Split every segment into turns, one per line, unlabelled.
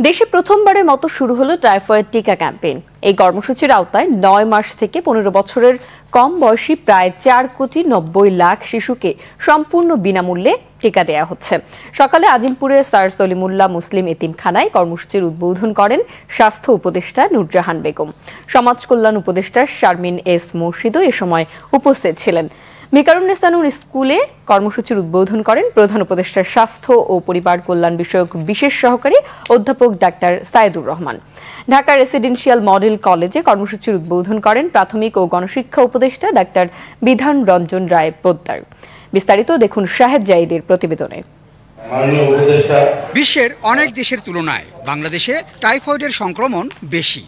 দেশে প্রথমবারের মতো শুরু হলো টাইফয়েড টিকা ক্যাম্পেইন। এই কর্মসূচির আওতায় ৯ মাস থেকে ১৫ বছরের কম বয়সী প্রায় ৪,৯০,০০,০০০ শিশুকে সম্পূর্ণ বিনামূল্যে টিকা দেওয়া হচ্ছে। সকালে আজিমপুরে স্যার সলিমুল্লাহ মুসলিম এতিমখানায় কর্মসূচির উদ্বোধন করেন স্বাস্থ্য উপদেষ্টা নূরজাহান বেগম। সমাজ কল্যাণ উপদেষ্টা শারমিন এস মুর্শিদও এ সময় উপস্থিত ছিলেন। ভিকারুন্নেসা নূর স্কুলে কর্মসূচির উদ্বোধন করেন প্রধান উপদেষ্টার স্বাস্থ্য ও পরিবার কল্যাণ বিষয়ক বিশেষ সহকারী অধ্যাপক doctor Saidur Rahman. Dhaka residential model কলেজে কর্মসূচির উদ্বোধন করেন প্রাথমিক ও গণশিক্ষা উপদেষ্টা ডাক্তার বিধান রঞ্জন রায় পোদ্দার। বিস্তারিত দেখুন শাহেদ জাইদের প্রতিবেদনে।
বিশ্বের অনেক দেশের তুলনায় বাংলাদেশে টাইফয়েডের সংক্রমণ বেশি,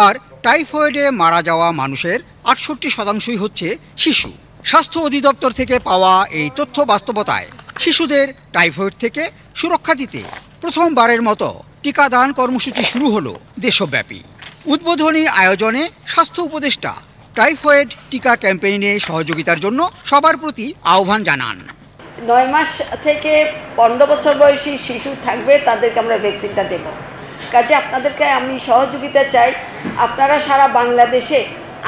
আর টাইফয়েডে মারা যাওয়া মানুষের ৬৮% হচ্ছে শিশু। স্বাস্থ্য অধিদপ্তর থেকে পাওয়া এই তথ্য বাস্তবতায় শিশুদের টাইফয়েড থেকে সুরক্ষা দিতে প্রথমবারের মতো টিকাদান কর্মসূচি শুরু হলো দেশব্যাপী। উদ্বোধনী আয়োজনে স্বাস্থ্য উপদেষ্টা টাইফয়েড টিকা ক্যাম্পেইনে সহযোগিতার জন্য সবার প্রতি আহ্বান জানান।
৯ মাস থেকে ১৫ বছর বয়সী শিশু থাকবে, তাদেরকে আমরা ভ্যাকসিনটা দেব। কাজে আপনাদেরকে আমি সহযোগিতা চাই। আপনারা সারা বাংলাদেশে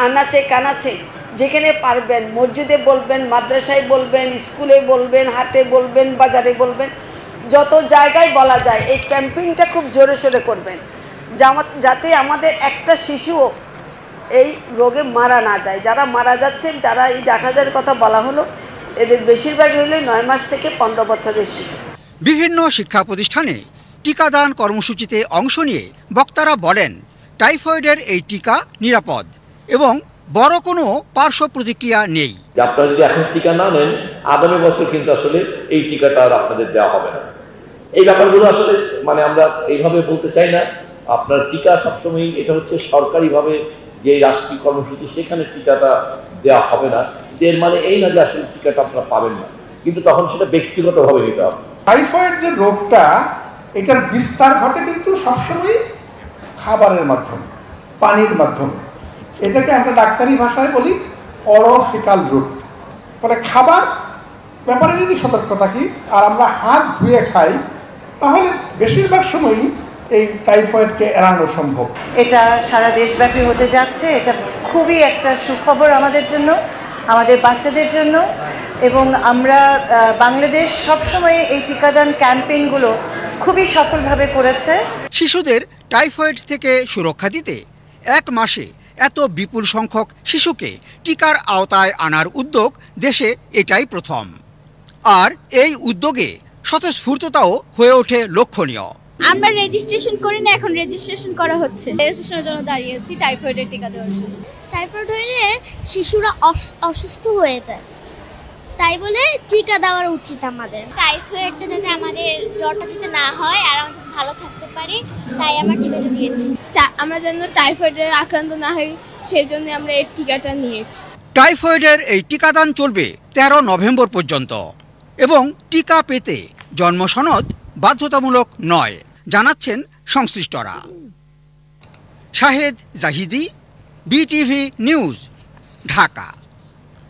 আনাচে কানাচে যেখানে পারবেন, মসজিদে বলবেন, মাদ্রাসায় বলবেন, স্কুলে বলবেন, হাটে বলবেন, বাজারে বলবেন, যত জায়গায় বলা যায় এই ক্যাম্পেইনটা খুব জোরে সোরে করবেন, যাতে আমাদের একটা শিশুও এই রোগে মারা না যায়। যারা মারা যাচ্ছেন, যারা এই ৮,০০০ কথা বলা হলো, এদের বেশিরভাগই হলো ৯ মাস থেকে ১৫ বছরের শিশু।
বিভিন্ন শিক্ষা প্রতিষ্ঠানে টিকাদান কর্মসূচিতে অংশ নিয়ে বক্তারা বলেন, টাইফয়েডের এই টিকা নিরাপদ এবং বড় কোনো পার্শ্ব প্রতিক্রিয়া নেই।
আপনারা যদি এখন টিকা না নেন, আগামী বছর কিন্তু আসলে এই টিকাটা আর আপনাদের দেওয়া হবে না। এই ব্যাপারগুলো আসলে আমরা এইভাবে বলতে চাই না। আপনার টিকা সবসময় এটা হচ্ছে সরকারিভাবে যে রাষ্ট্রীয় কর্মসূচি, সেখানে টিকাটা দেওয়া হবে না। এর মানে এই না যে আসলে টিকাটা আপনারা পাবেন না, কিন্তু তখন সেটা ব্যক্তিগতভাবে নিতে হবে।
টাইফয়েড যে রোগটা, এটার বিস্তার ঘটে কিন্তু সবসময় খাবারের মাধ্যমে, পানির মাধ্যমে। এটাকে আমরা ডাক্তারি ভাষায় বলি অরোফিক্যাল রুট। ফলে খাবার ব্যাপারে যদি সতর্ক থাকি আর আমরা হাত ধুয়ে খাই, তাহলে বেশিরভাগ সময়ই এই টাইফয়েডকে এড়ানো সম্ভব।
এটা সারা দেশব্যাপী হতে যাচ্ছে। এটা খুবই একটা সুখবর আমাদের জন্য, আমাদের বাচ্চাদের জন্য। এবং আমরা বাংলাদেশ সবসময় এই টিকাদান ক্যাম্পেইনগুলো খুবই সফলভাবে করেছে।
শিশুদের টাইফয়েড থেকে সুরক্ষা দিতে ১ মাসে এত বিপুল সংখ্যক শিশুকে টিকার আওতায় আনার উদ্যোগ দেশে এটাই প্রথম। আর এই উদ্যোগে স্বতঃস্ফূর্ততাও হয়ে ওঠে লক্ষণীয়।
আমরা রেজিস্ট্রেশন করি না, এখন রেজিস্ট্রেশন করা হচ্ছে। রেজিস্ট্রেশনের জন্য দাঁড়িয়েছি টাইফয়েডের টিকা দেওয়ার জন্য। টাইফয়েড হলে শিশুরা অসুস্থ হয়ে যায়, তাই বলে টিকা দেওয়া উচিত আমাদের। টাইফয়েডটা যাতে আমাদের জ্বরটা যাতে না হয় আর আমরা যাতে ভালো থাকতে পারি, তাই আমরা টিকাটা দিয়েছি। আমরা যেন টাইফয়েডে আক্রান্ত না হই, সেই জন্য আমরা এই টিকাটা নিয়েছি।
টাইফয়েডের এই টিকাদান চলবে ১৩ নভেম্বর পর্যন্ত এবং টিকা পেতে জন্ম সনদ বাধ্যতামূলক নয়, জানাচ্ছেন সংশ্লিষ্টরা। Shahed Zahidi, BTV news, Dhaka.